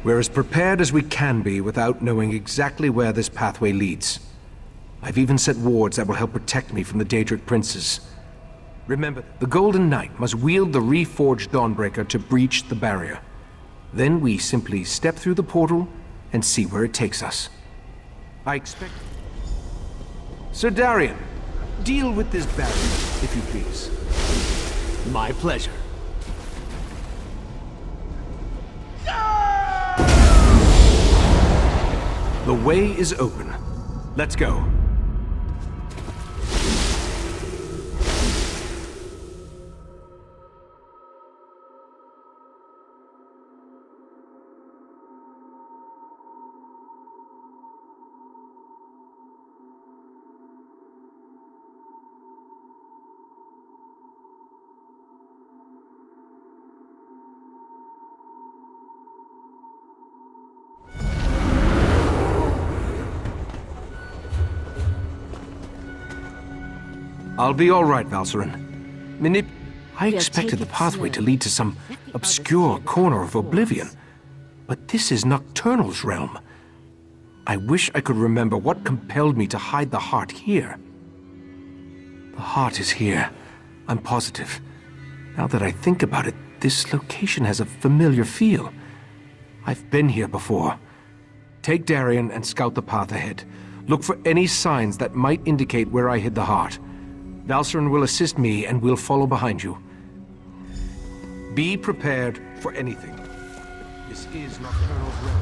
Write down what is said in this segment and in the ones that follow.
We're as prepared as we can be without knowing exactly where this pathway leads. I've even set wards that will help protect me from the Daedric princes. Remember, the Golden Knight must wield the reforged Dawnbreaker to breach the barrier. Then we simply step through the portal and see where it takes us. I expect... Sir Darian, deal with this barrier, if you please. My pleasure. The way is open. Let's go. I'll be all right, Valcerin. I expected the pathway to lead to some obscure corner of oblivion, but this is Nocturnal's realm. I wish I could remember what compelled me to hide the heart here. The heart is here, I'm positive. Now that I think about it, this location has a familiar feel. I've been here before. Take Darian and scout the path ahead. Look for any signs that might indicate where I hid the heart. Valcerin will assist me, and we'll follow behind you. Be prepared for anything. This is Nocturnal's realm.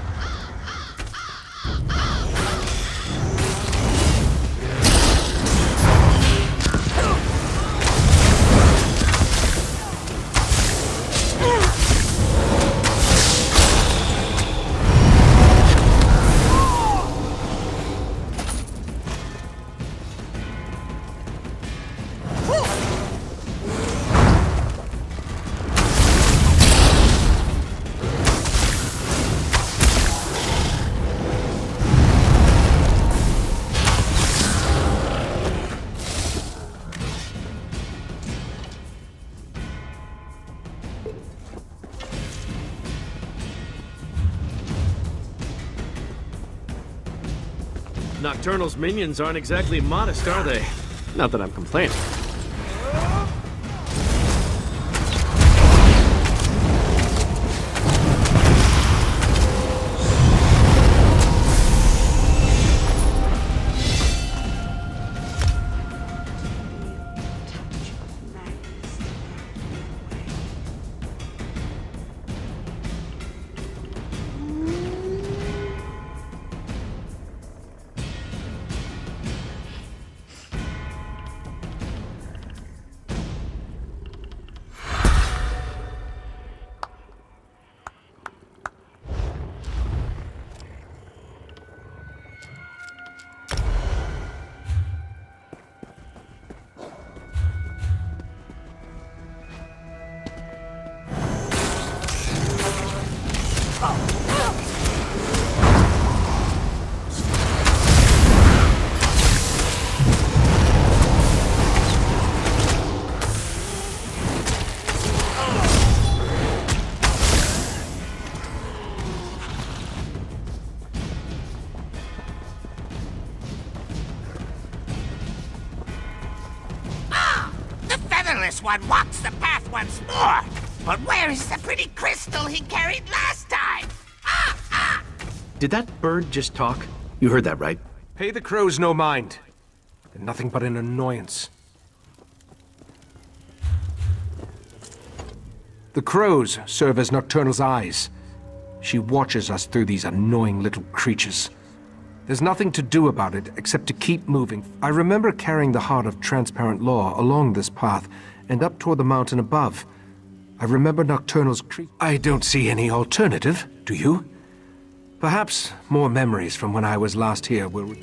Nocturnal's minions aren't exactly modest, are they? Not that I'm complaining. This one walks the path once more. But where is the pretty crystal he carried last time? Did that bird just talk? You heard that, right? Pay the crows no mind. They're nothing but an annoyance. The crows serve as Nocturnal's eyes. She watches us through these annoying little creatures. There's nothing to do about it except to keep moving. I remember carrying the heart of transparent law along this path and up toward the mountain above. I remember Nocturnal's I don't see any alternative, do you? Perhaps more memories from when I was last here will...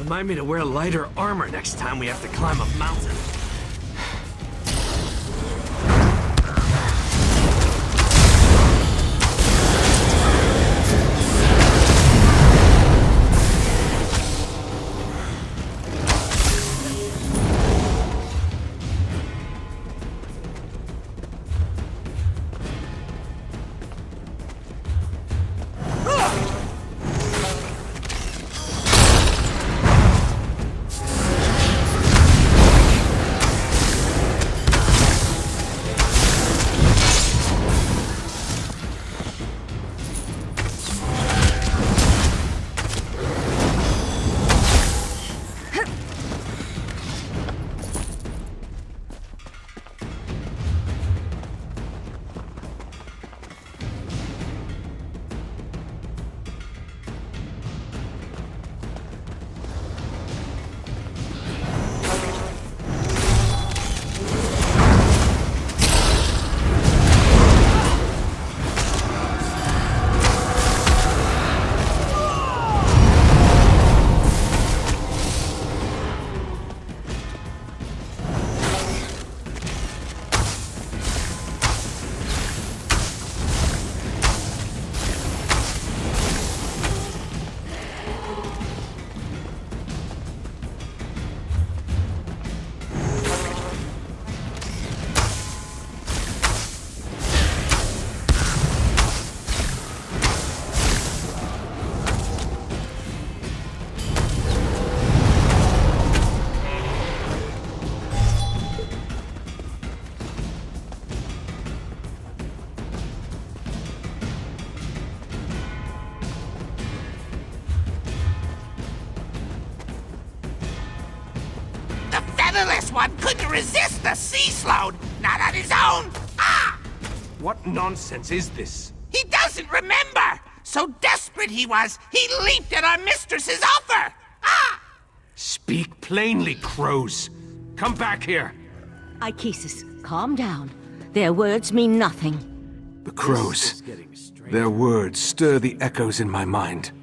Remind me to wear lighter armor next time we have to climb a mountain. Featherless one couldn't resist the sea slode, not on his own. Ah! What nonsense is this? He doesn't remember! So desperate he was, he leaped at our mistress's offer! Ah! Speak plainly, crows. Come back here. Ichesis, calm down. Their words mean nothing. The crows. Their words stir the echoes in my mind.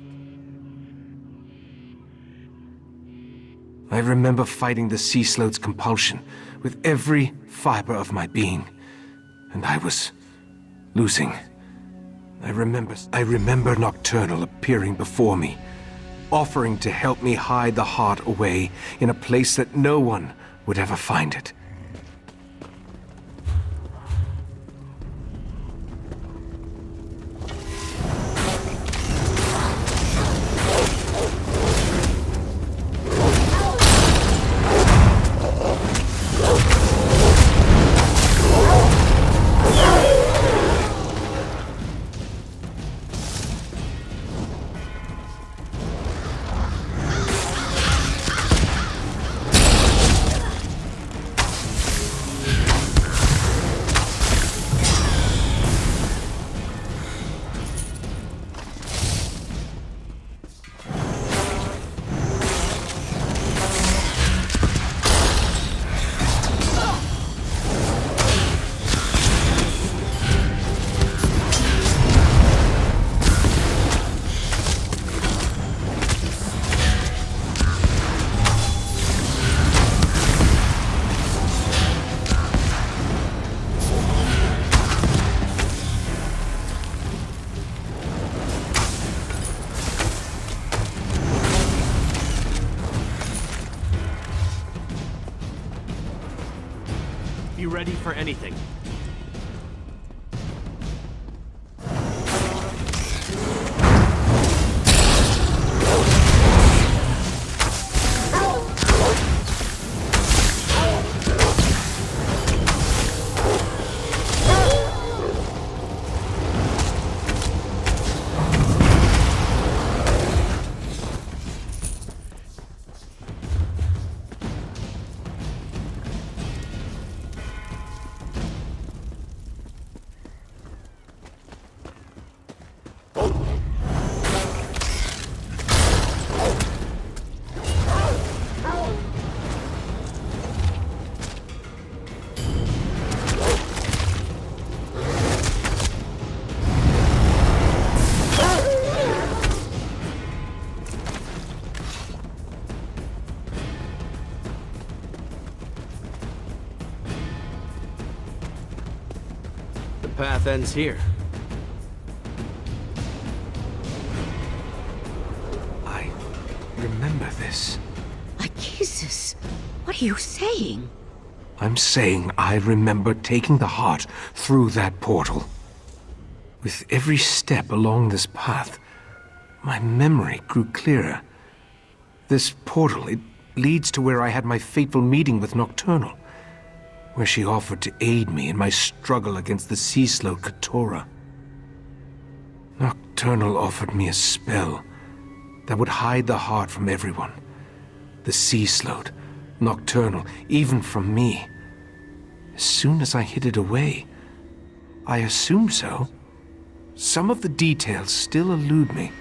I remember fighting the sea slode's compulsion with every fiber of my being. And I was losing. I remember Nocturnal appearing before me, offering to help me hide the heart away in a place that no one would ever find it. Be ready for anything. path ends here. I remember this. Jesus, what are you saying? I'm saying I remember taking the heart through that portal. With every step along this path, my memory grew clearer. This portal, it leads to where I had my fateful meeting with Nocturnal, where she offered to aid me in my struggle against the sea-slode Katora. Nocturnal offered me a spell that would hide the heart from everyone. The sea-slode, Nocturnal, even from me. As soon as I hid it away, I assume so. Some of the details still elude me.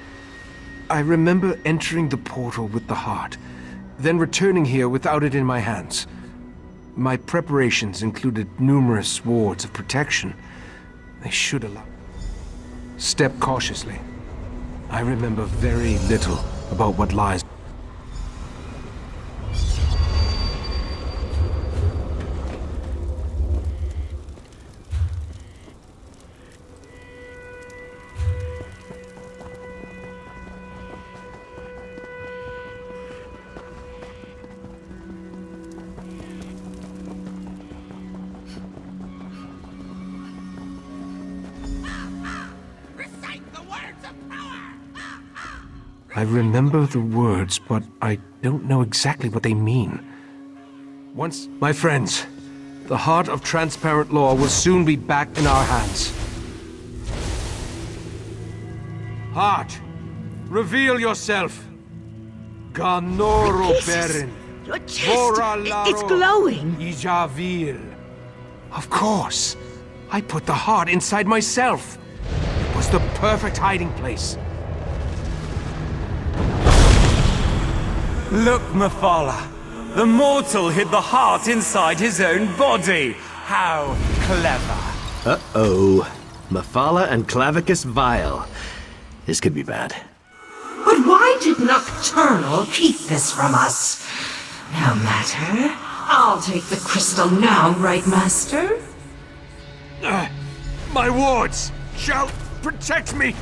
I remember entering the portal with the heart, then returning here without it in my hands. My preparations included numerous wards of protection. They should allow... Step cautiously. I remember very little about what lies... Recite the words of power! I remember the words, but I don't know exactly what they mean. Once, my friends, the heart of transparent law will soon be back in our hands. Heart, reveal yourself. Ganoro Berin. Your chest, it's glowing. Ijavil. Of course. I put the heart inside myself. It was the perfect hiding place. Look, Mephala. The mortal hid the heart inside his own body. How clever. Uh-oh. Mephala and Clavicus Vile. This could be bad. But why did Nocturnal keep this from us? No matter. I'll take the crystal now, right, Master? My wards shall protect me.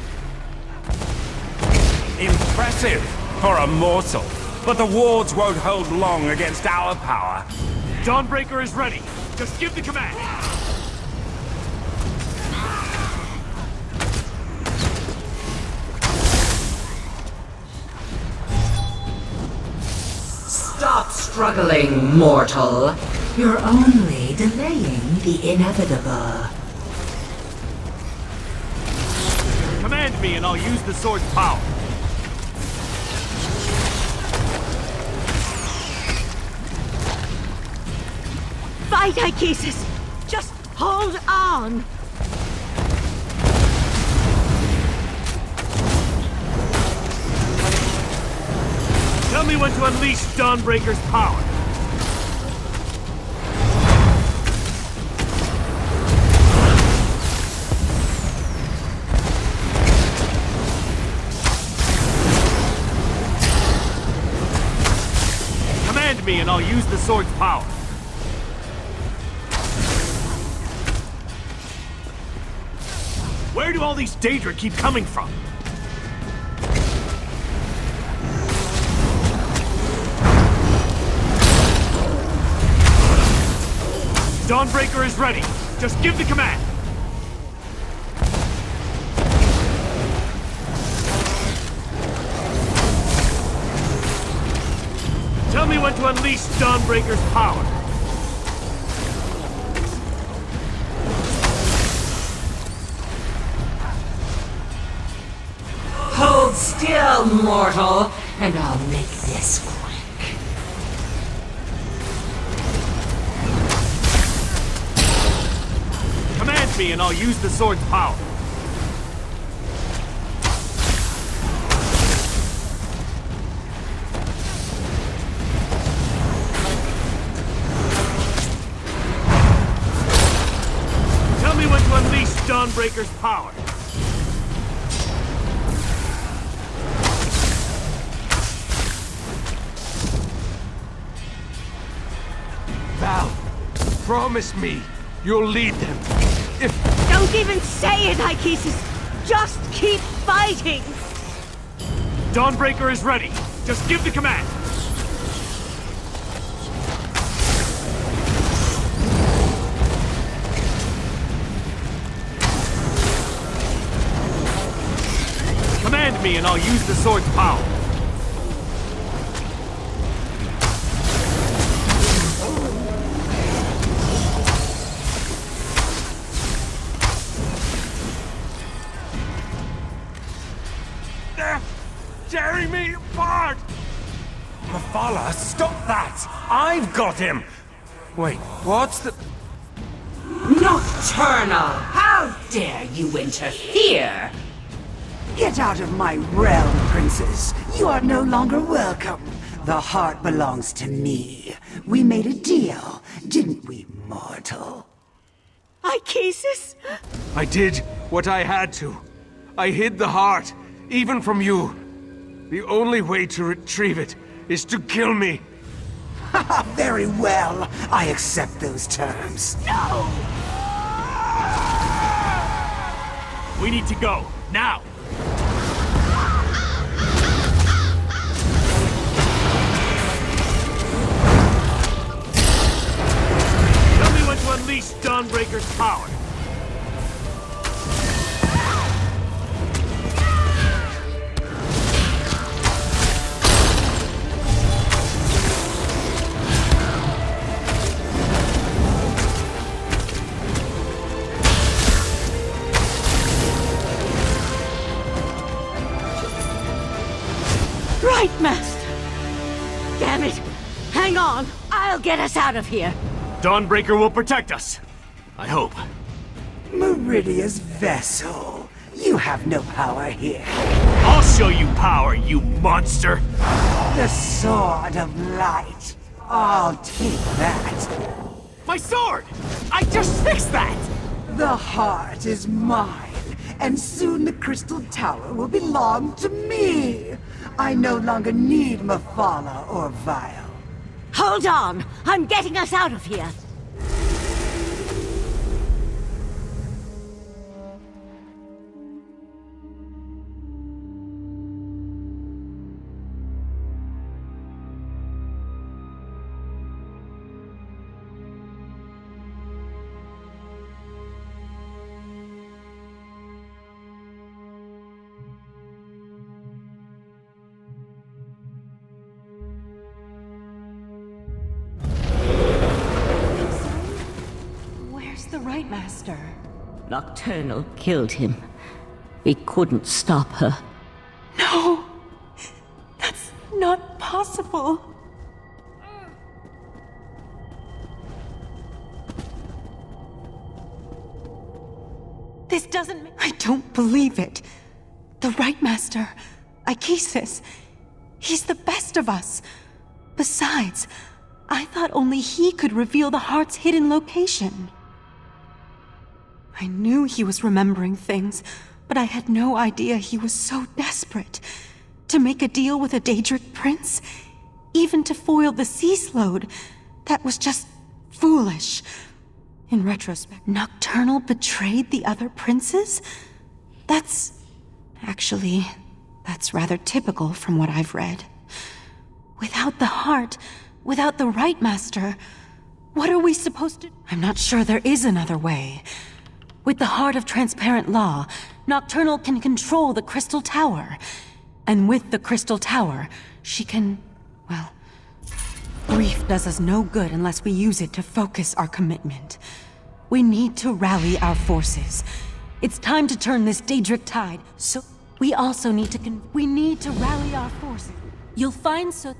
Impressive for a mortal. But the wards won't hold long against our power. Dawnbreaker is ready. Just give the command. Stop struggling, mortal. You're only delaying the inevitable. Command me and I'll use the sword's power. Fight, Ichesis! Just hold on! Tell me when to unleash Dawnbreaker's power. Command me and I'll use the sword's power. Where do all these Daedra keep coming from? Dawnbreaker is ready. Just give the command. Tell me when to unleash Dawnbreaker's power. Hold still, mortal, and I'll make this quick. Command me and I'll use the sword's power. Tell me when to unleash Dawnbreaker's power. Val, promise me you'll lead them. If... No, Don't even say it, Ichesis! Just keep fighting! Dawnbreaker is ready. Just give the command. Command me and I'll use the sword's power. They're tearing me apart! Mephala, stop that! I've got him! Wait, what's the... Nocturnal! How dare you interfere? Get out of my realm, princess. You are no longer welcome. The heart belongs to me. We made a deal, didn't we, mortal? Ichesis? I did what I had to. I hid the heart, even from you. The only way to retrieve it is to kill me. Very well. I accept those terms. We need to go. Now! Tell me when to unleash Dawnbreaker's power. Right, Master! Damn it! Hang on! I'll get us out of here! Dawnbreaker will protect us. I hope. Meridia's vessel. You have no power here. I'll show you power, you monster! The sword of light. I'll take that. My sword! I just fixed that! The heart is mine, and soon the Crystal Tower will belong to me. I no longer need Mephala or Vile. Hold on! I'm getting us out of here! The right master. Nocturnal killed him. We couldn't stop her. No! That's not possible. This doesn't make... I don't believe it. The right master, Ichesis, he's the best of us. Besides, I thought only he could reveal the heart's hidden location. I knew he was remembering things, but I had no idea he was so desperate. To make a deal with a Daedric prince? Even to foil the sea slode? That was just foolish. In retrospect, Nocturnal betrayed the other princes? That's rather typical from what I've read. Without the heart, without the right master, what are we supposed to... I'm not sure there is another way. With the heart of transparent law, Nocturnal can control the Crystal Tower. And with the Crystal Tower, she can... well... grief does us no good unless we use it to focus our commitment. We need to rally our forces. It's time to turn this Daedric tide, so... we also need to we need to rally our forces. You'll find so...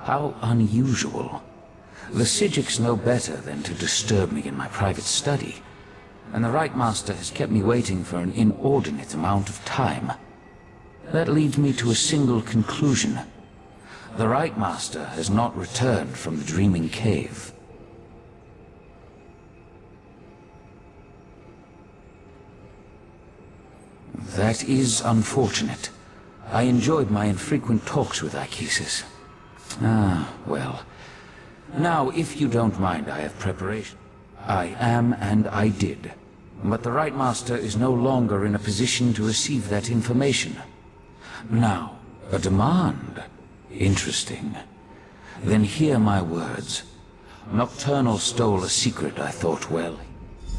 How unusual. The Psijics know better than to disturb me in my private study, and the Right Master has kept me waiting for an inordinate amount of time. That leads me to a single conclusion. The Right Master has not returned from the Dreaming Cave. That is unfortunate. I enjoyed my infrequent talks with Ichesis. Ah, well. Now, if you don't mind, I have preparation. I am, and I did. But the Right Master is no longer in a position to receive that information. Now, a demand. Interesting. Then hear my words. Nocturnal stole a secret I thought well.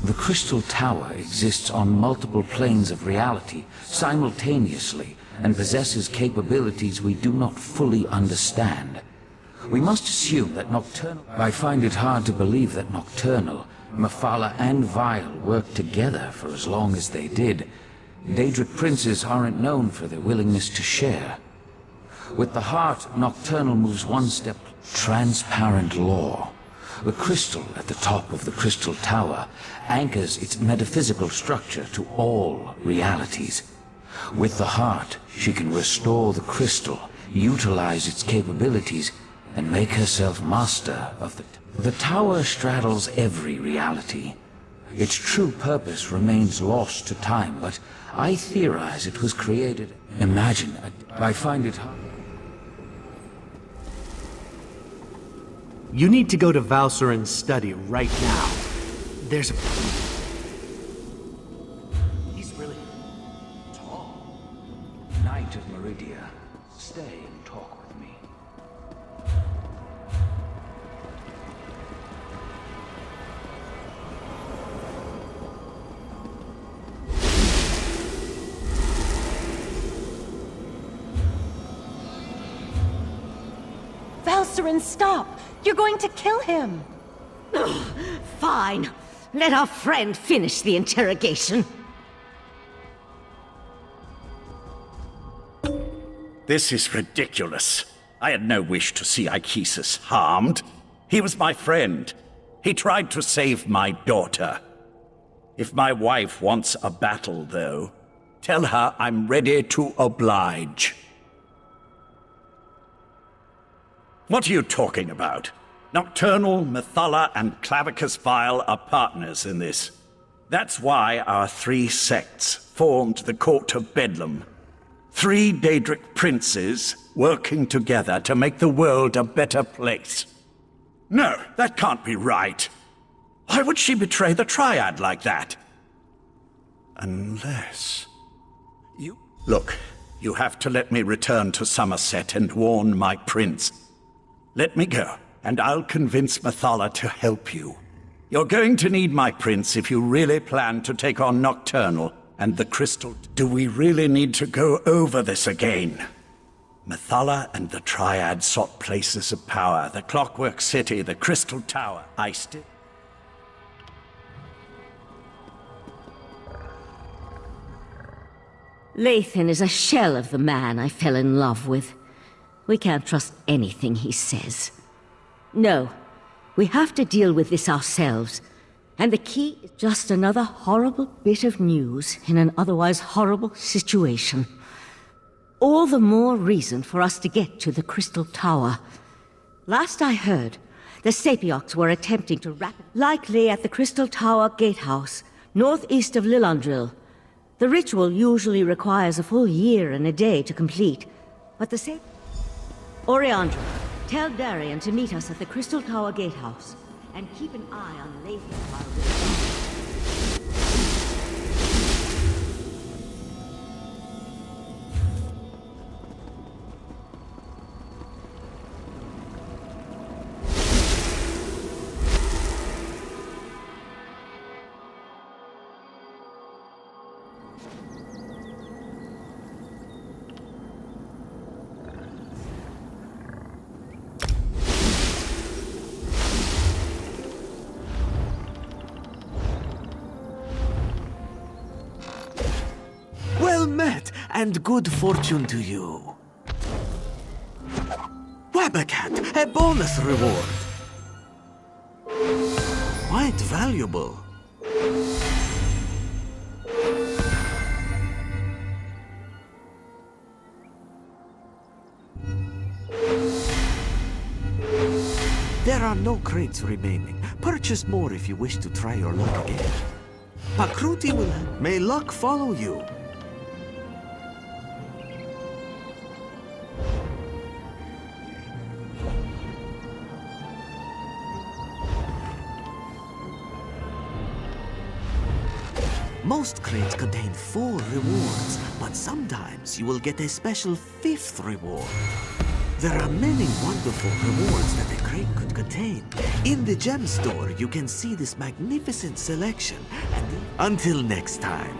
The Crystal Tower exists on multiple planes of reality simultaneously and possesses capabilities we do not fully understand. We must assume that Nocturnal... I find it hard to believe that Nocturnal, Mephala, and Vile worked together for as long as they did. Daedric princes aren't known for their willingness to share. With the heart, Nocturnal moves one step. Transparent law. The crystal at the top of the Crystal Tower anchors its metaphysical structure to all realities. With the heart, she can restore the crystal, utilize its capabilities, and make herself master of the tower straddles every reality. Its true purpose remains lost to time, but I theorize it was created. Imagine, I find it hard. You need to go to Valsuren's study right now. There's a... He's really tall. Knight of Meridia, stay and talk with me. Valsuren, stop! You're going to kill him! Fine. Let our friend finish the interrogation. This is ridiculous. I had no wish to see Ichesis harmed. He was my friend. He tried to save my daughter. If my wife wants a battle, though, tell her I'm ready to oblige. What are you talking about? Nocturnal, Mephala, and Clavicus Vile are partners in this. That's why our three sects formed the Court of Bedlam. 3 Daedric princes working together to make the world a better place. No, that can't be right. Why would she betray the Triad like that? Unless... you... Look, you have to let me return to Summerset and warn my prince. Let me go, and I'll convince Mephala to help you. You're going to need my prince if you really plan to take on Nocturnal and the Crystal. Do we really need to go over this again? Mephala and the Triad sought places of power. The Clockwork City, the Crystal Tower. Lathan is a shell of the man I fell in love with. We can't trust anything he says. No, we have to deal with this ourselves. And the key is just another horrible bit of news in an otherwise horrible situation. All the more reason for us to get to the Crystal Tower. Last I heard, the Sapiocs were attempting to likely at the Crystal Tower Gatehouse, northeast of Lillandril. The ritual usually requires a full year and a day to complete, but the Oriandra, tell Darian to meet us at the Crystal Tower Gatehouse, and keep an eye on Lathan while we're gone. Well met, and good fortune to you. Why Grab a cat, a bonus reward. Quite valuable. There are no crates remaining. Purchase more if you wish to try your luck again. Pakruti will... May luck follow you. Most crates contain 4 rewards, but sometimes you will get a special 5th reward. There are many wonderful rewards that a crate could contain. In the gem store, you can see this magnificent selection. And until next time.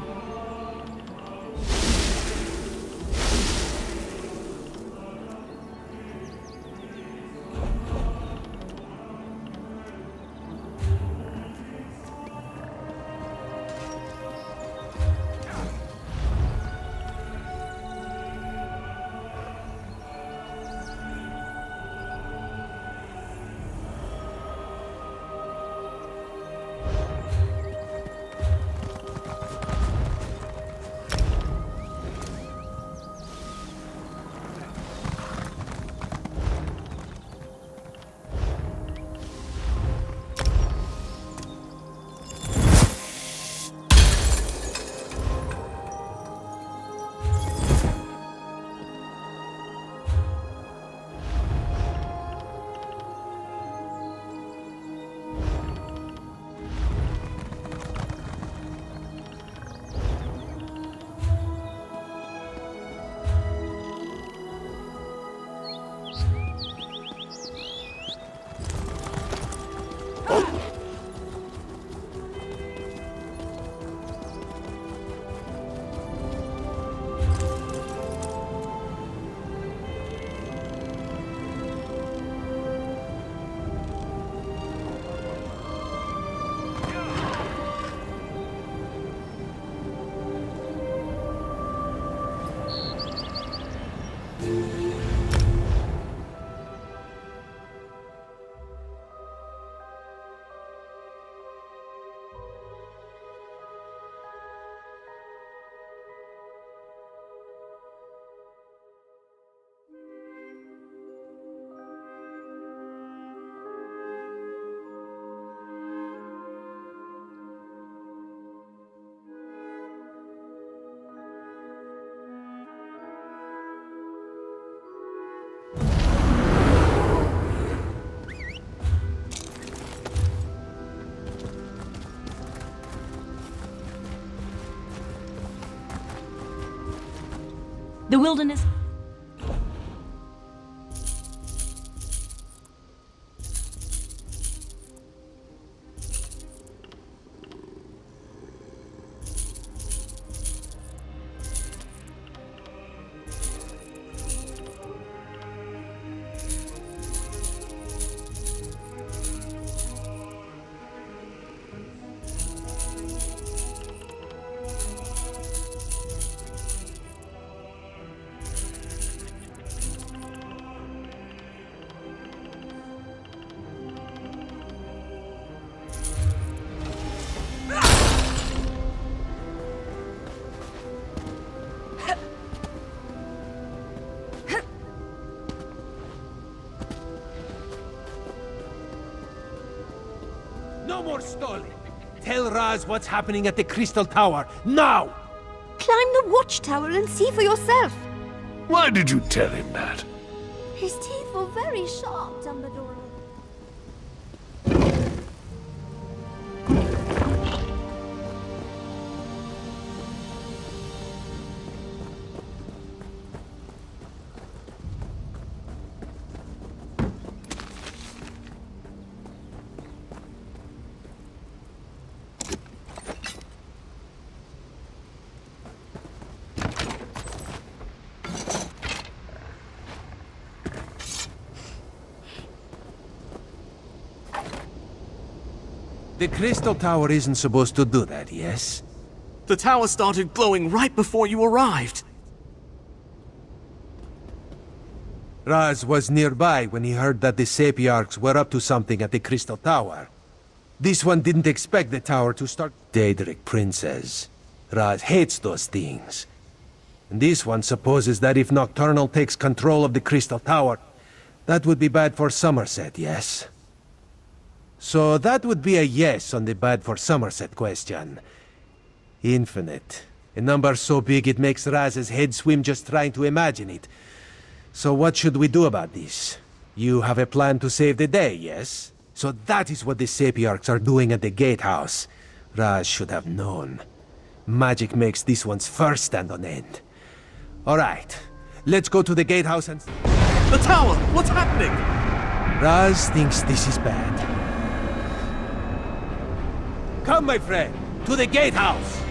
The wilderness... No more stalling! Tell Raz what's happening at the Crystal Tower, now! Climb the watchtower and see for yourself. Why did you tell him that? His teeth were very sharp, Dumbledore. The Crystal Tower isn't supposed to do that, yes? The tower started glowing right before you arrived. Raz was nearby when he heard that the Sapiarchs were up to something at the Crystal Tower. This one didn't expect the tower to start. Daedric Princess. Raz hates those things. And this one supposes that if Nocturnal takes control of the Crystal Tower, that would be bad for Summerset, yes? So that would be a yes on the bad for Summerset question. Infinite. A number so big it makes Raz's head swim just trying to imagine it. So what should we do about this? You have a plan to save the day, yes? So that is what the Sapiarchs are doing at the Gatehouse. Raz should have known. Magic makes this one's fur stand on end. Alright, let's go to the Gatehouse and... The tower! What's happening? Raz thinks this is bad. Come, my friend, to the Gatehouse!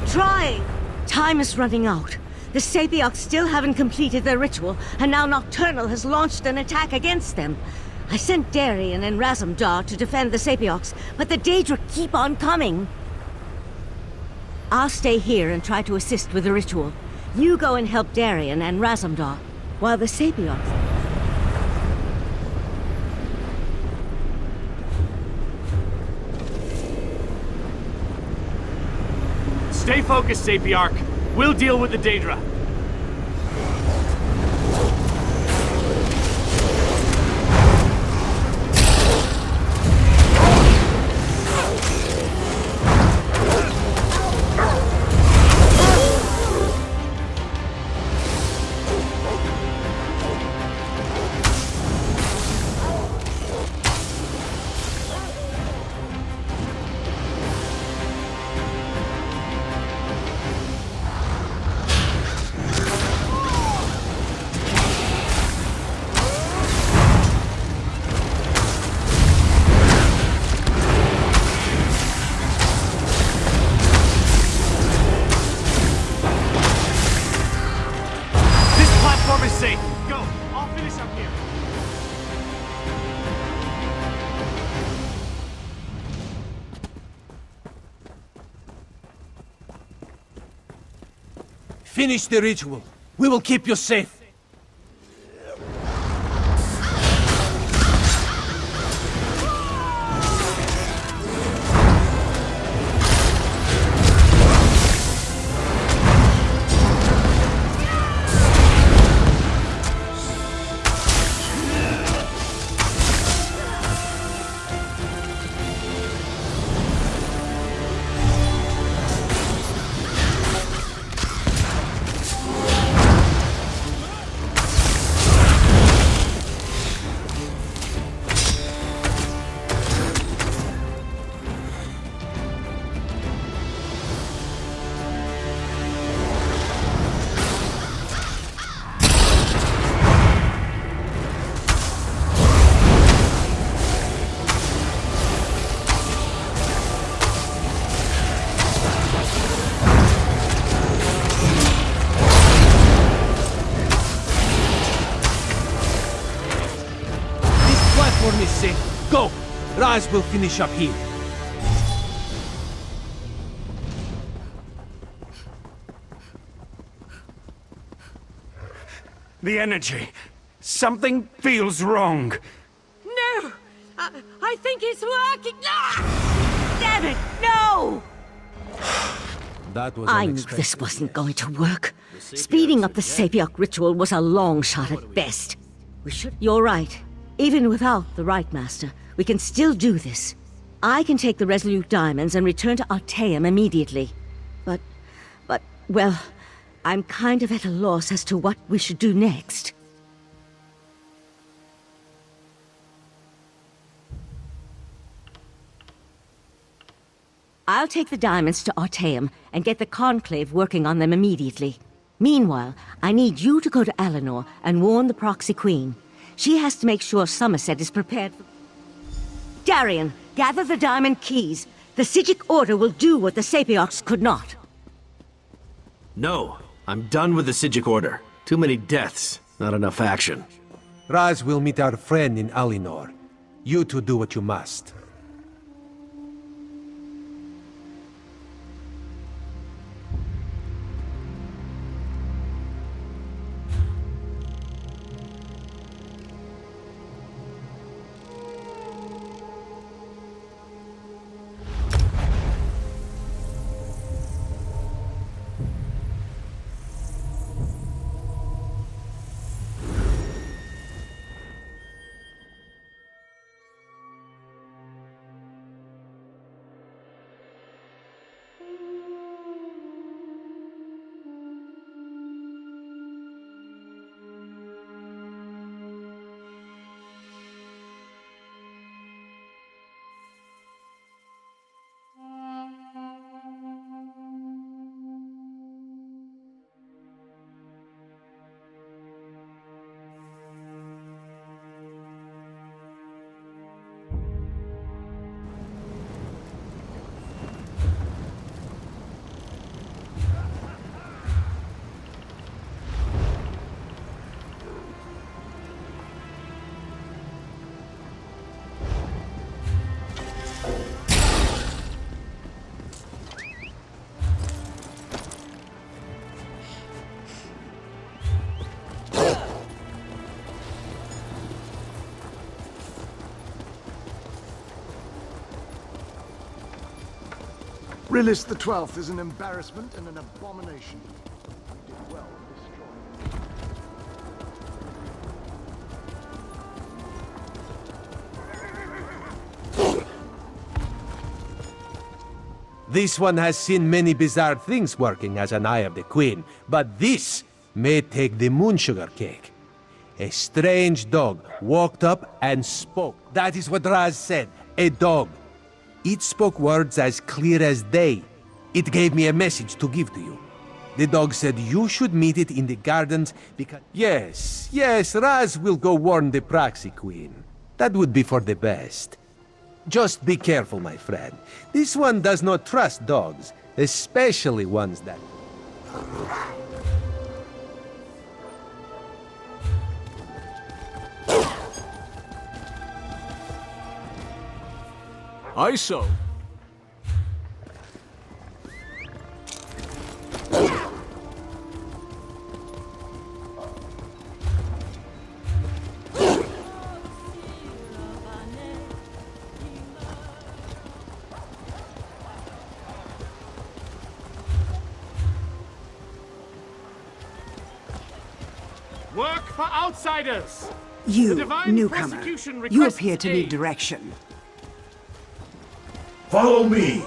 Trying! Time is running out. The Sapiarchs still haven't completed their ritual, and now Nocturnal has launched an attack against them. I sent Darien and Razumdar to defend the Sapiarchs, but the Daedra keep on coming. I'll stay here and try to assist with the ritual. You go and help Darien and Razumdar, while the Sapiarchs... Stay focused, Sapiarch. We'll deal with the Daedra. safe. Go. I'll finish up here. Finish the ritual. We will keep you safe. Platform is safe. Go! Raz will finish up here. The energy. Something feels wrong. No! I think it's working! Ah! Damn it, no! That was I knew unexpected. this wasn't going to work. Speeding up the Sapiok ritual was a long shot at best. You're right. Even without the Right Master, we can still do this. I can take the Resolute Diamonds and return to Artaeum immediately. But, well, I'm kind of at a loss as to what we should do next. I'll take the diamonds to Artaeum and get the Conclave working on them immediately. Meanwhile, I need you to go to Eleanor and warn the Proxy Queen. She has to make sure Summerset is prepared for... Darian, gather the diamond keys. The Psijic Order will do what the Sapioks could not. No, I'm done with the Psijic Order. Too many deaths, not enough action. Raz will meet our friend in Alinor. You two do what you must. Rilis the 12th is an embarrassment and an abomination. You did well to destroy it. This one has seen many bizarre things working as an Eye of the Queen, but this may take the moonsugar cake. A strange dog walked up and spoke. That is what Raz said. A dog. It spoke words as clear as day. It gave me a message to give to you. The dog said you should meet it in the gardens because... Yes, Raz will go warn the Proxy Queen. That would be for the best. Just be careful, my friend. This one does not trust dogs, especially ones that... Aye so. Work for outsiders! You, The divine newcomer, persecution you requests appear to need aid. direction. Follow me!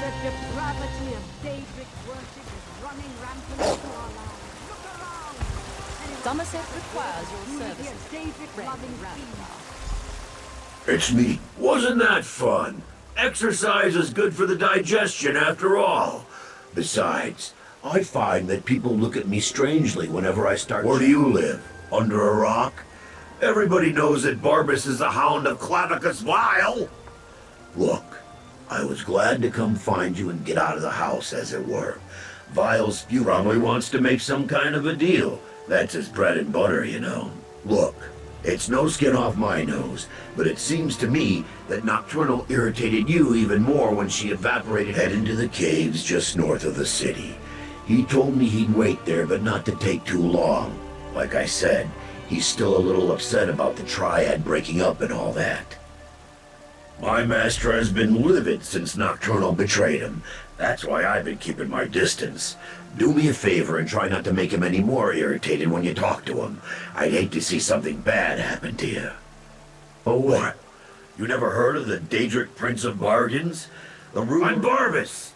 The depravity of Daedric worship is running rampant through our land. Look around! Summerset requires your services. Daedric loving fiend. It's me. Wasn't that fun? Exercise is good for the digestion after all. Besides, I find that people look at me strangely whenever I start... Where do you live? Under a rock? Everybody knows that Barbas is the Hound of Clavicus Vile. Look, I was glad to come find you and get out of the house, as it were. Vile Spew probably wants to make some kind of a deal. That's his bread and butter, you know. Look, it's no skin off my nose, but it seems to me that Nocturnal irritated you even more when she evaporated head into the caves just north of the city. He told me he'd wait there, but not to take too long. Like I said, he's still a little upset about the Triad breaking up and all that. My master has been livid since Nocturnal betrayed him. That's why I've been keeping my distance. Do me a favor and try not to make him any more irritated when you talk to him. I'd hate to see something bad happen to you. Oh, what? You never heard of the Daedric Prince of Bargains? The I'm Barbas!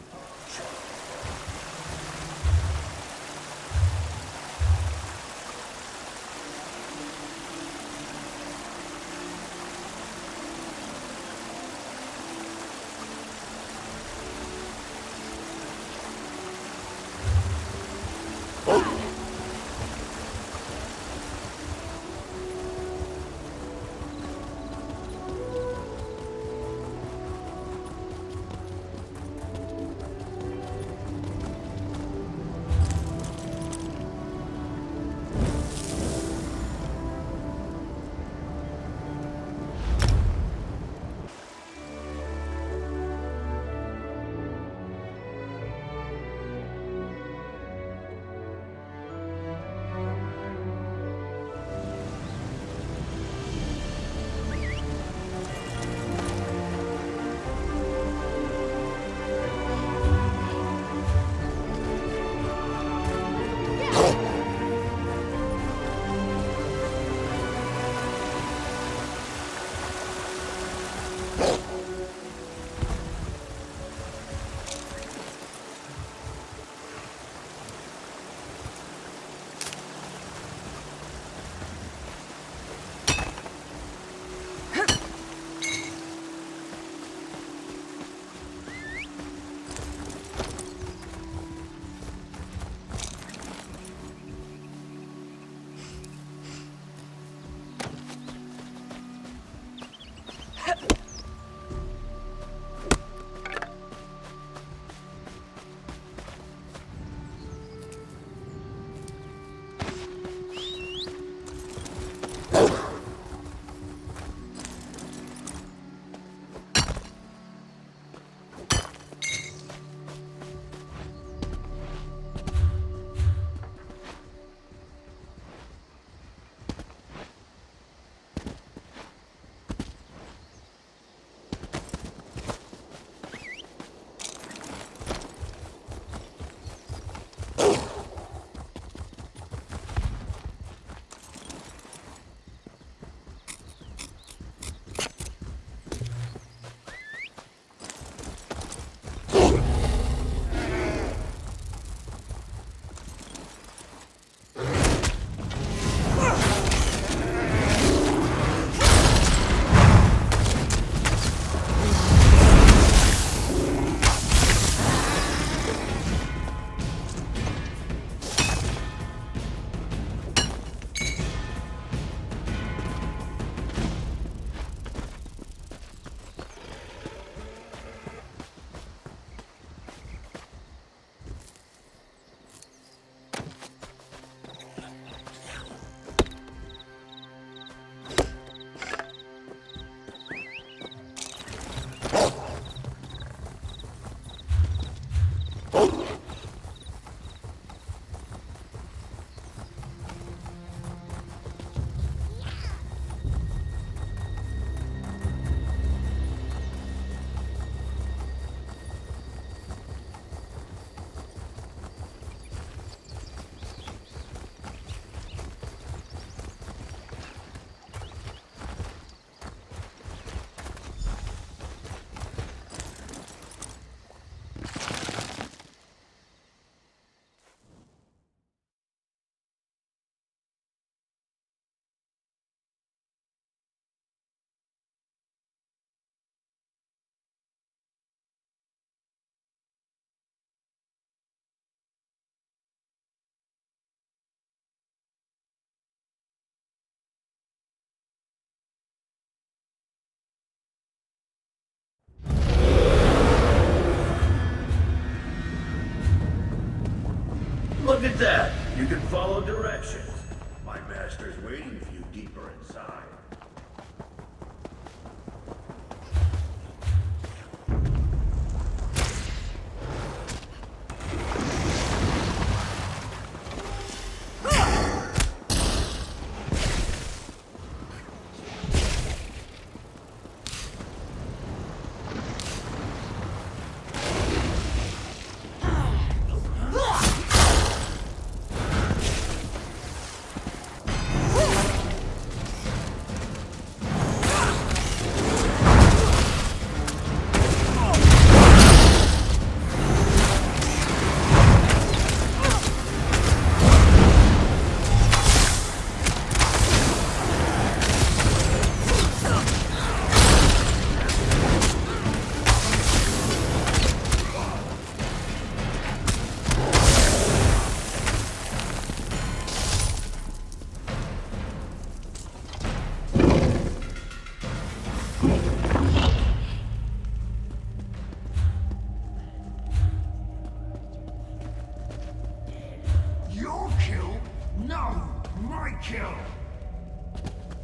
look at that! You can follow directions. My master's waiting for you deeper inside.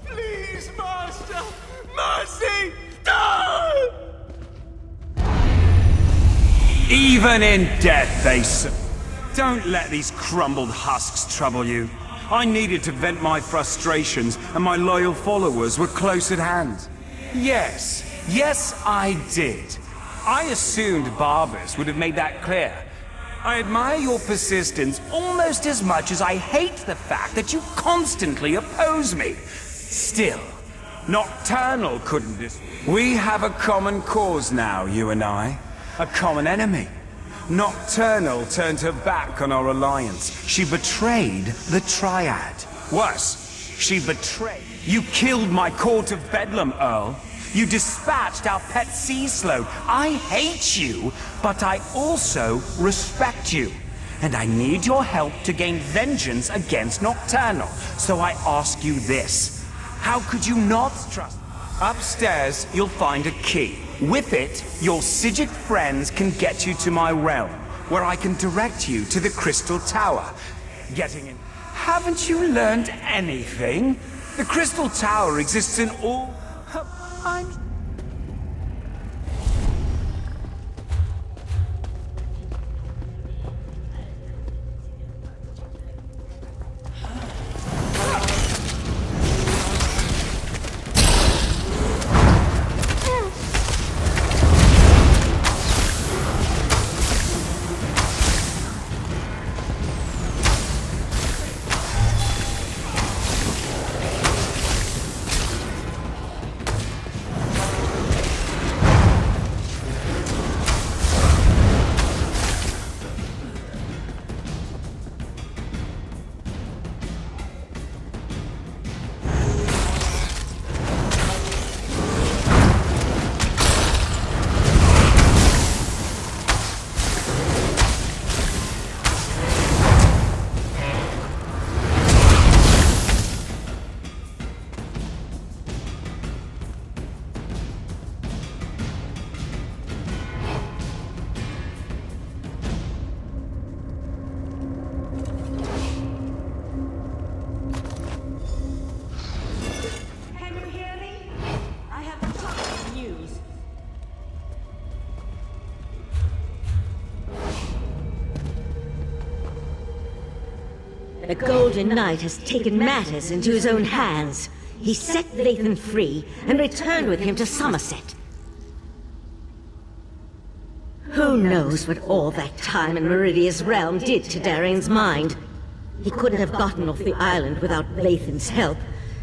Please, Master! Mercy! No! Even in death, they Don't let these crumbled husks trouble you. I needed to vent my frustrations, and my loyal followers were close at hand. Yes, I did. I assumed Barbers would have made that clear. I admire your persistence almost as much as I hate the fact that you constantly oppose me. Still, Nocturnal couldn't We have a common cause now, you and I. A common enemy. Nocturnal turned her back on our alliance. She betrayed the Triad. Worse, she betrayed. You killed my court of Bedlam, Earl. You dispatched our pet sea sloth. I hate you, but I also respect you. And I need your help to gain vengeance against Nocturnal. So I ask you this. How could you not trust? Upstairs, you'll find a key. With it, your Psijic friends can get you to my realm, where I can direct you to the Crystal Tower. Getting in. Haven't you learned anything? The Crystal Tower exists in all... I'm... The Golden Knight has taken matters into his own hands. He set Lathan free and returned with him to Summerset. Who knows what all that time in Meridia's realm did to Darian's mind? He couldn't have gotten off the island without Lathan's help,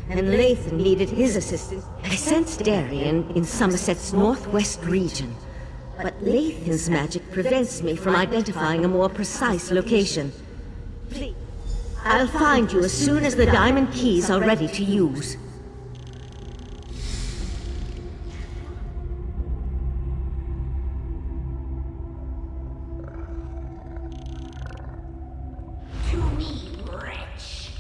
and Lathan needed his assistance. I sensed Darian in Summerset's northwest region, but Lathan's magic prevents me from identifying a more precise location. Please. I'll find you as soon as the diamond keys are ready to use. To me, wretch.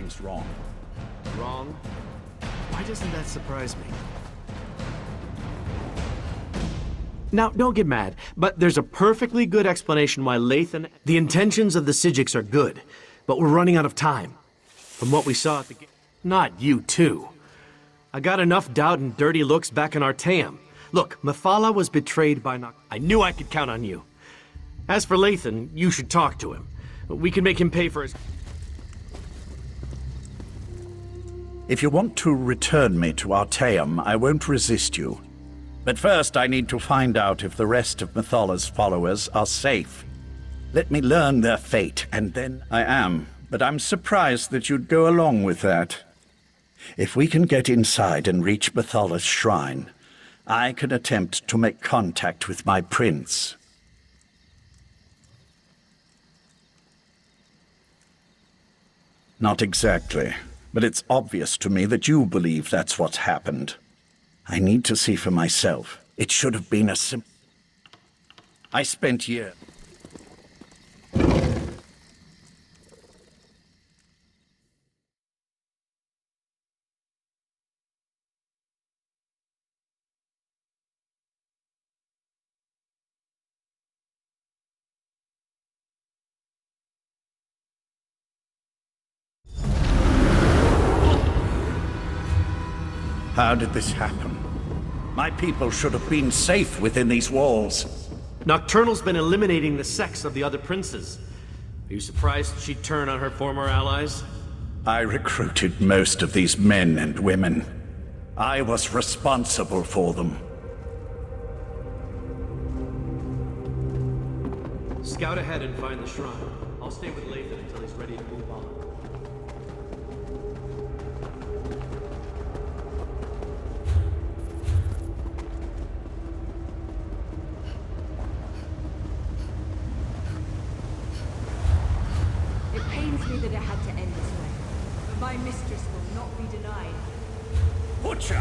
something's wrong. Wrong? Why doesn't that surprise me? Now, don't get mad, but there's a perfectly good explanation why Lathan... The intentions of the Psijics are good, but we're running out of time. From what we saw at the... Not you, too. I got enough doubt and dirty looks back in Artaeum. Look, Methala was betrayed by I knew I could count on you. As for Lathan, you should talk to him. We can make him pay for his... If you want to return me to Artaeum, I won't resist you. But first I need to find out if the rest of Methala's followers are safe. Let me learn their fate, and then I am. But I'm surprised that you'd go along with that. If we can get inside and reach Methala's shrine, I can attempt to make contact with my prince. Not exactly, but it's obvious to me that you believe that's what's happened. I need to see for myself. It should have been a I spent years... How did this happen? My people should have been safe within these walls. Nocturnal's been eliminating the sex of the other princes. Are you surprised she'd turn on her former allies? I recruited most of these men and women. I was responsible for them. Scout ahead and find the shrine. I'll stay with Lathan until he's ready to move on. It pains me that it had to end this way, but my mistress will not be denied. Butcher!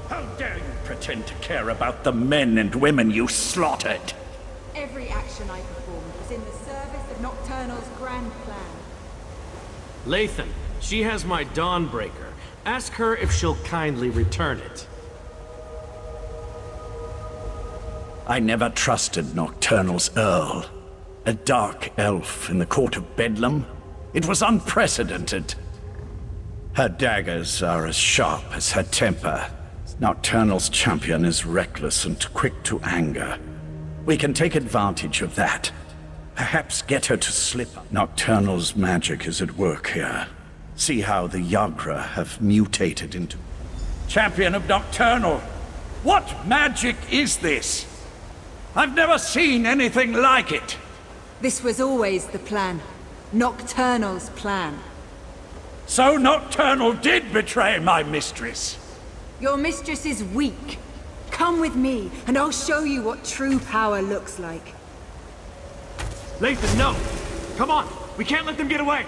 How dare you pretend to care about the men and women you slaughtered? Every action I performed was in the service of Nocturnal's grand plan. Lathan, she has my Dawnbreaker. Ask her if she'll kindly return it. I never trusted Nocturnal's Earl. A dark elf in the court of Bedlam? It was unprecedented. Her daggers are as sharp as her temper. Nocturnal's champion is reckless and quick to anger. We can take advantage of that. Perhaps get her to slip. Nocturnal's magic is at work here. See how the Yagra have mutated into... Champion of Nocturnal! What magic is this? I've never seen anything like it! This was always the plan. Nocturnal's plan. So Nocturnal did betray my mistress! Your mistress is weak. Come with me, and I'll show you what true power looks like. Lathan, no! Come on! We can't let them get away!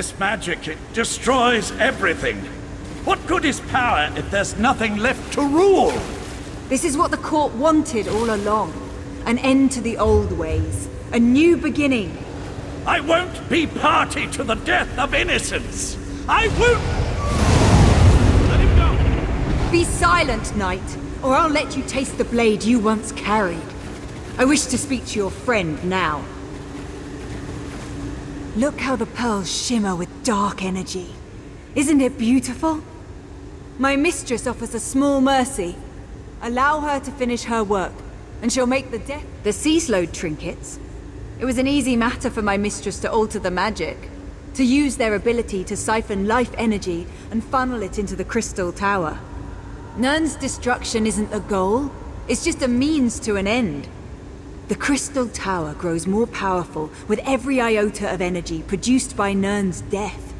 This magic, it destroys everything. What good is power if there's nothing left to rule? This is what the court wanted all along. An end to the old ways. A new beginning. I won't be party to the death of innocents! I won't! Let him go! Be silent, knight, or I'll let you taste the blade you once carried. I wish to speak to your friend now. Look how the pearls shimmer with dark energy. Isn't it beautiful? My mistress offers a small mercy. Allow her to finish her work, and she'll make the sea-slowed trinkets. It was an easy matter for my mistress to alter the magic, to use their ability to siphon life energy and funnel it into the Crystal Tower. Nern's destruction isn't the goal, it's just a means to an end. The Crystal Tower grows more powerful with every iota of energy produced by Nern's death.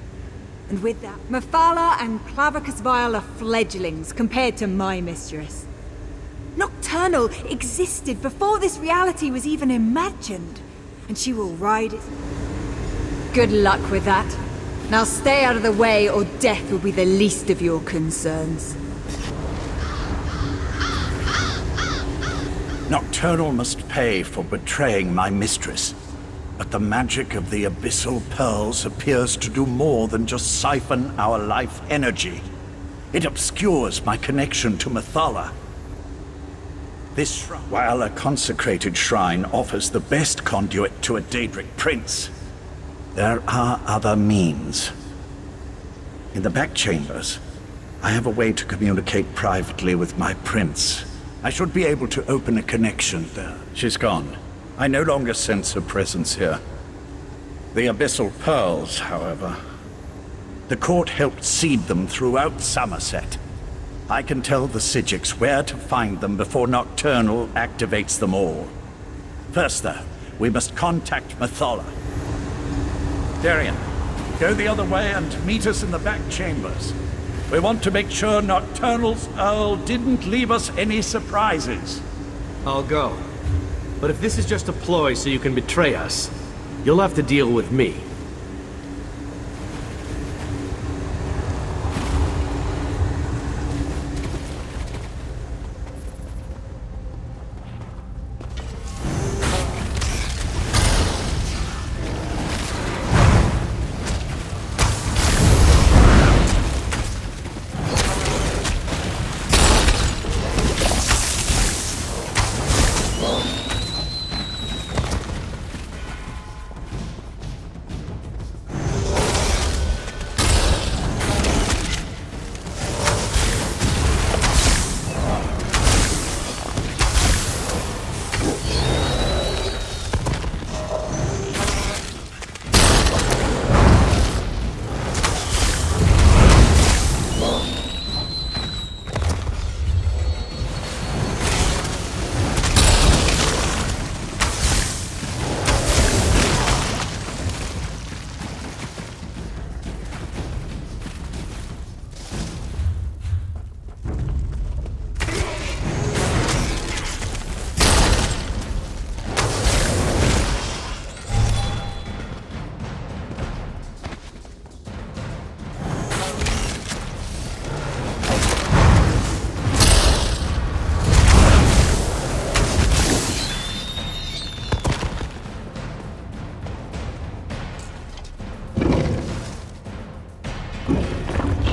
And with that, Mephala and Clavicus Vile are fledglings compared to my mistress. Nocturnal existed before this reality was even imagined, and she will ride it. Good luck with that. Now stay out of the way, or death will be the least of your concerns. Nocturnal must pay for betraying my mistress. But the magic of the Abyssal Pearls appears to do more than just siphon our life energy. It obscures my connection to Mephala. This shrine, while a consecrated shrine offers the best conduit to a Daedric prince, there are other means. In the back chambers, I have a way to communicate privately with my prince. I should be able to open a connection there. She's gone. I no longer sense her presence here. The Abyssal Pearls, however. The court helped seed them throughout Summerset. I can tell the Psijics where to find them before Nocturnal activates them all. First, though, we must contact Mephala. Darian, go the other way and meet us in the back chambers. We want to make sure Nocturnal's Earl didn't leave us any surprises. I'll go. But if this is just a ploy so you can betray us, you'll have to deal with me.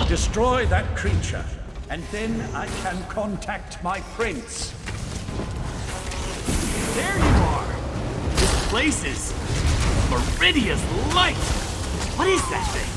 Destroy that creature, and then I can contact my prince. There you are! This place is Meridia's light! What is that thing?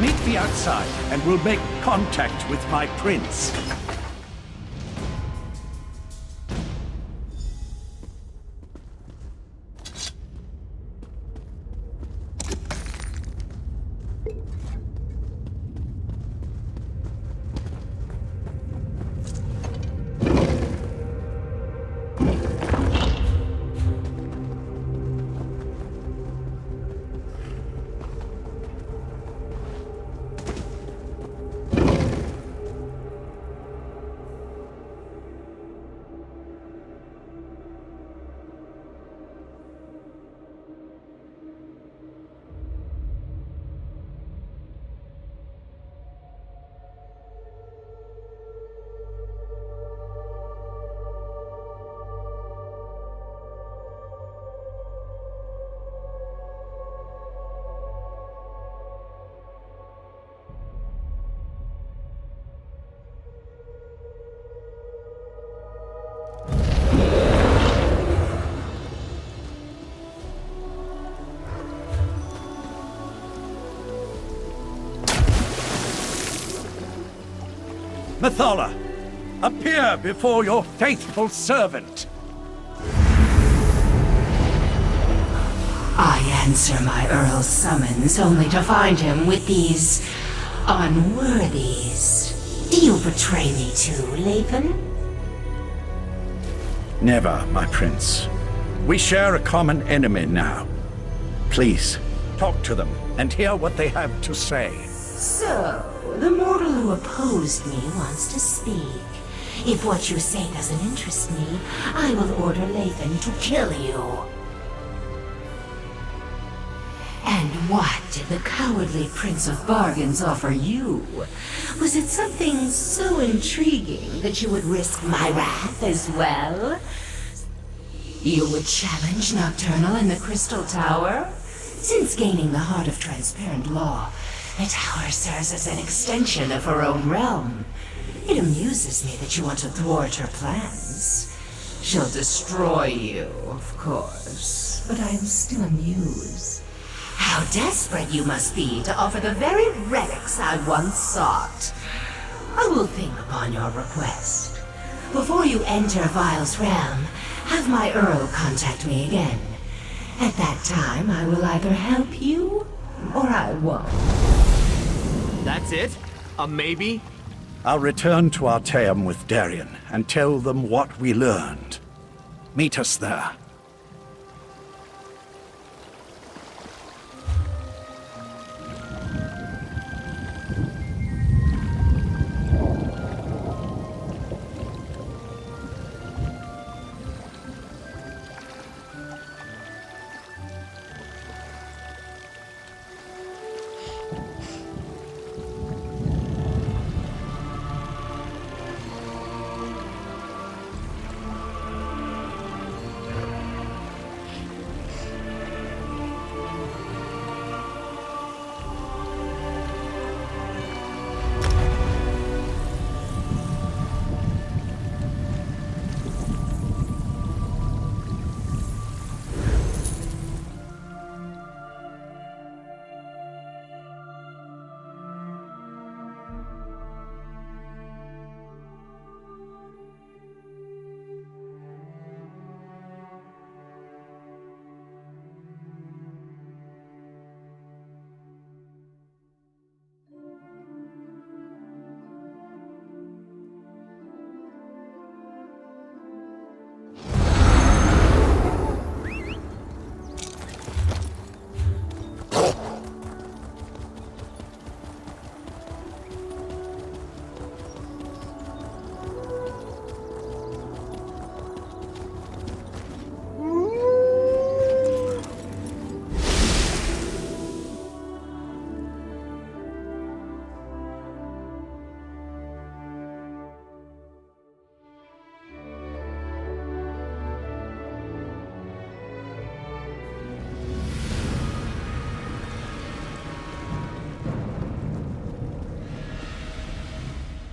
Meet me outside, and we'll make contact with my prince. Methala, appear before your faithful servant. I answer my Earl's summons only to find him with these unworthies. Do you betray me too, Lathan? Never, my prince. We share a common enemy now. Please, talk to them and hear what they have to say. So, the mortal who opposed me wants to speak. If what you say doesn't interest me, I will order Lathan to kill you. And what did the cowardly Prince of Bargains offer you? Was it something so intriguing that you would risk my wrath as well? You would challenge Nocturnal in the Crystal Tower? Since gaining the Heart of Transparent Law, the tower serves as an extension of her own realm. It amuses me that you want to thwart her plans. She'll destroy you, of course, but I am still amused. How desperate you must be to offer the very relics I once sought. I will think upon your request. Before you enter Vile's realm, have my Earl contact me again. At that time, I will either help you, or I won't. That's it? A maybe? I'll return to Artaeum with Darien and tell them what we learned. Meet us there.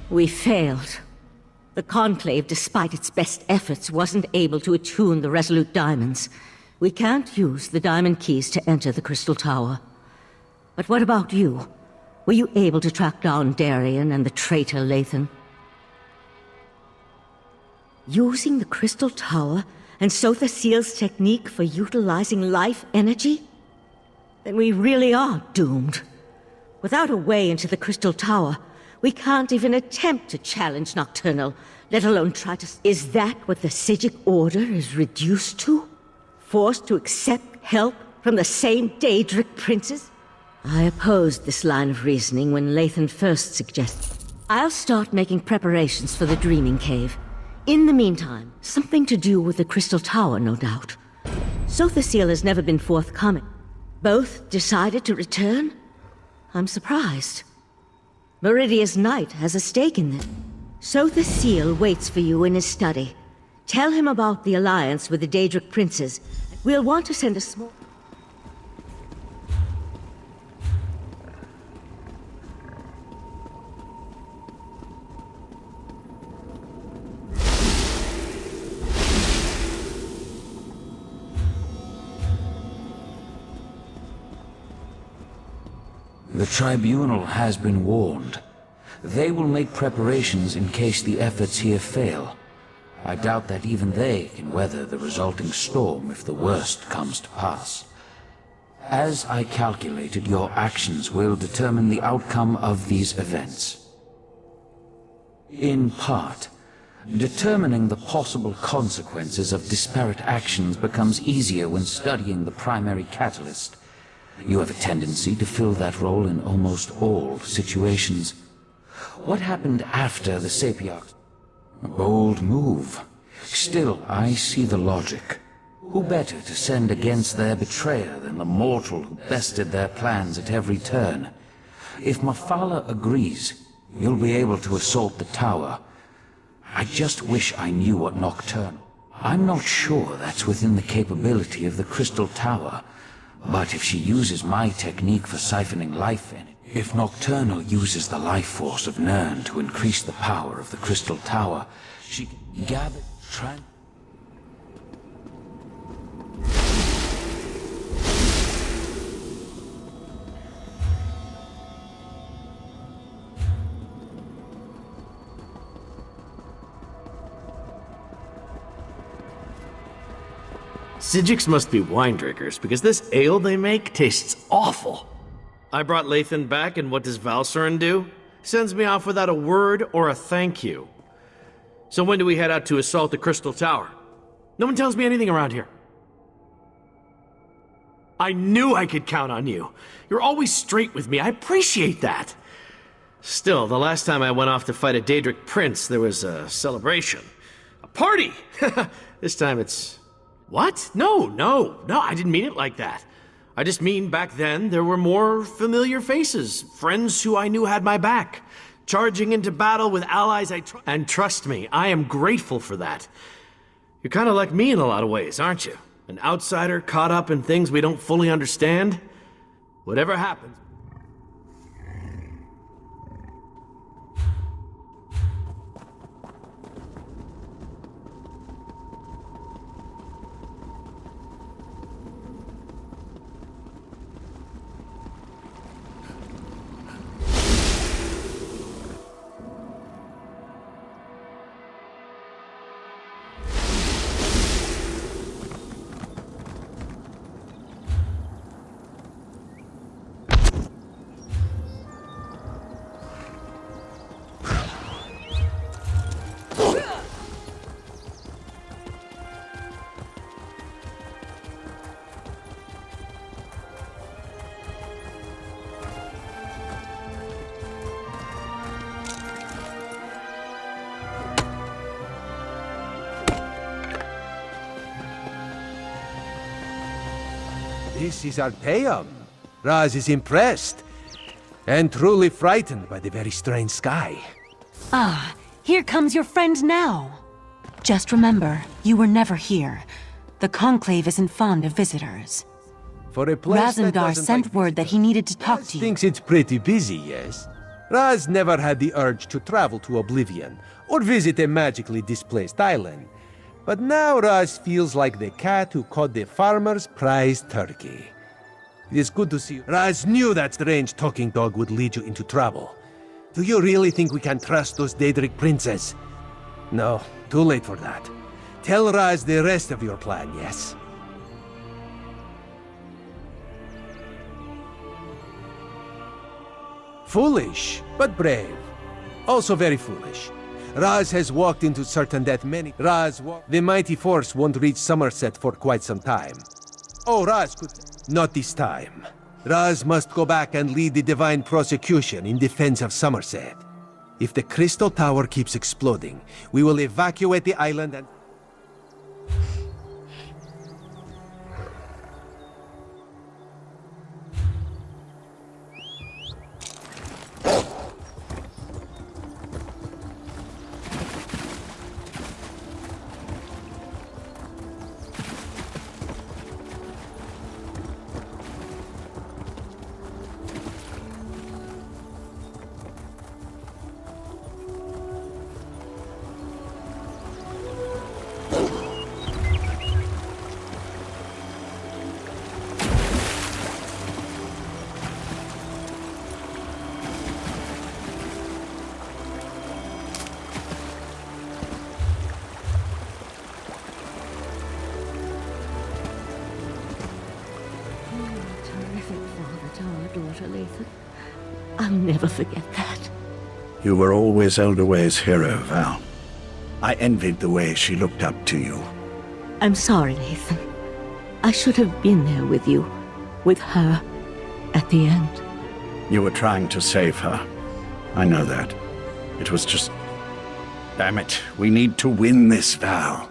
We failed. The Conclave, despite its best efforts, wasn't able to attune the Resolute Diamonds. We can't use the diamond keys to enter the Crystal Tower. But what about you? Were you able to track down Darien and the traitor Lathan? Using the Crystal Tower and Sotha Seal's technique for utilizing life energy? Then we really are doomed. Without a way into the Crystal Tower, we can't even attempt to challenge Nocturnal, let alone try to... Is that what the Psijic Order is reduced to? Forced to accept help from the same Daedric princes? I opposed this line of reasoning when Lathan first suggested. I'll start making preparations for the Dreaming Cave. In the meantime, something to do with the Crystal Tower, no doubt. Sotha Seal has never been forthcoming. Both decided to return? I'm surprised. Meridia's knight has a stake in it. Sotha Seal waits for you in his study. Tell him about the alliance with the Daedric princes. We'll want to send a small... The Tribunal has been warned. They will make preparations in case the efforts here fail. I doubt that even they can weather the resulting storm if the worst comes to pass. As I calculated, your actions will determine the outcome of these events. In part, determining the possible consequences of disparate actions becomes easier when studying the primary catalyst. You have a tendency to fill that role in almost all situations. What happened after the Sapiarchs? A bold move. Still, I see the logic. Who better to send against their betrayer than the mortal who bested their plans at every turn? If Mafala agrees, you'll be able to assault the tower. I just wish I knew what Nocturnal. I'm not sure that's within the capability of the Crystal Tower, but if she uses my technique for siphoning life in it, if Nocturnal uses the life force of Nern to increase the power of the Crystal Tower, she can gather, Psijics must be wine drinkers, because this ale they make tastes awful. I brought Lathan back, and what does Valsurin do? Sends me off without a word or a thank you. So when do we head out to assault the Crystal Tower? No one tells me anything around here. I knew I could count on you. You're always straight with me. I appreciate that. Still, the last time I went off to fight a Daedric prince, there was a celebration. A party! This time it's... What? No, I didn't mean it like that. I just mean back then there were more familiar faces, friends who I knew had my back, charging into battle with allies and trust me, I am grateful for that. You're kind of like me in a lot of ways, aren't you? An outsider caught up in things we don't fully understand. Whatever happens... This is Arteum. Raz is impressed and truly frightened by the very strange sky. Ah, here comes your friend now. Just remember, you were never here. The Conclave isn't fond of visitors. For a place that Razengar doesn't sent like word that he needed to talk to you. thinks it's pretty busy, yes? Raz never had the urge to travel to Oblivion or visit a magically displaced island. But now Raz feels like the cat who caught the farmer's prized turkey. It is good to see you. Raz knew that strange talking dog would lead you into trouble. Do you really think we can trust those Daedric princes? No, too late for that. Tell Raz the rest of your plan, yes? Foolish, but brave. Also very foolish. Raz has walked into certain death many... The mighty force won't reach Summerset for quite some time. Oh, Raz could... Not this time. Raz must go back and lead the divine prosecution in defense of Summerset. If the Crystal Tower keeps exploding, we will evacuate the island and... to our daughter, Lathan. I'll never forget that. You were always Elderway's hero, Val. I envied the way she looked up to you. I'm sorry, Lathan. I should have been there with you, with her, at the end. You were trying to save her. I know that. It was just... Damn it, we need to win this, Val.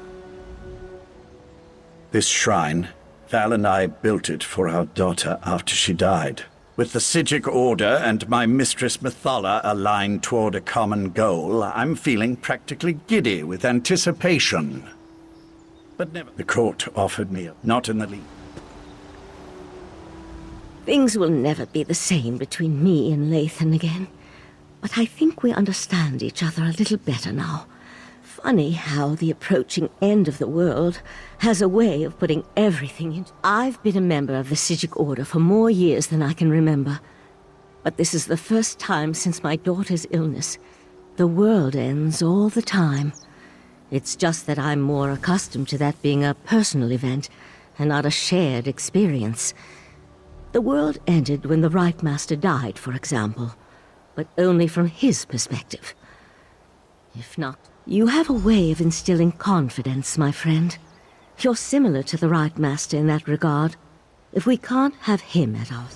This shrine, Val and I built it for our daughter after she died. With the Psijic Order and my mistress Methala aligned toward a common goal, I'm feeling practically giddy with anticipation. But never... The court offered me not in the least. Things will never be the same between me and Lathan again. But I think we understand each other a little better now. Funny how the approaching end of the world has a way of putting everything in. I've been a member of the Psijic Order for more years than I can remember. But this is the first time since my daughter's illness. The world ends all the time. It's just that I'm more accustomed to that being a personal event and not a shared experience. The world ended when the Right Master died, for example, but only from his perspective. If not, you have a way of instilling confidence, my friend. You're similar to the Right Master in that regard. If we can't have him at our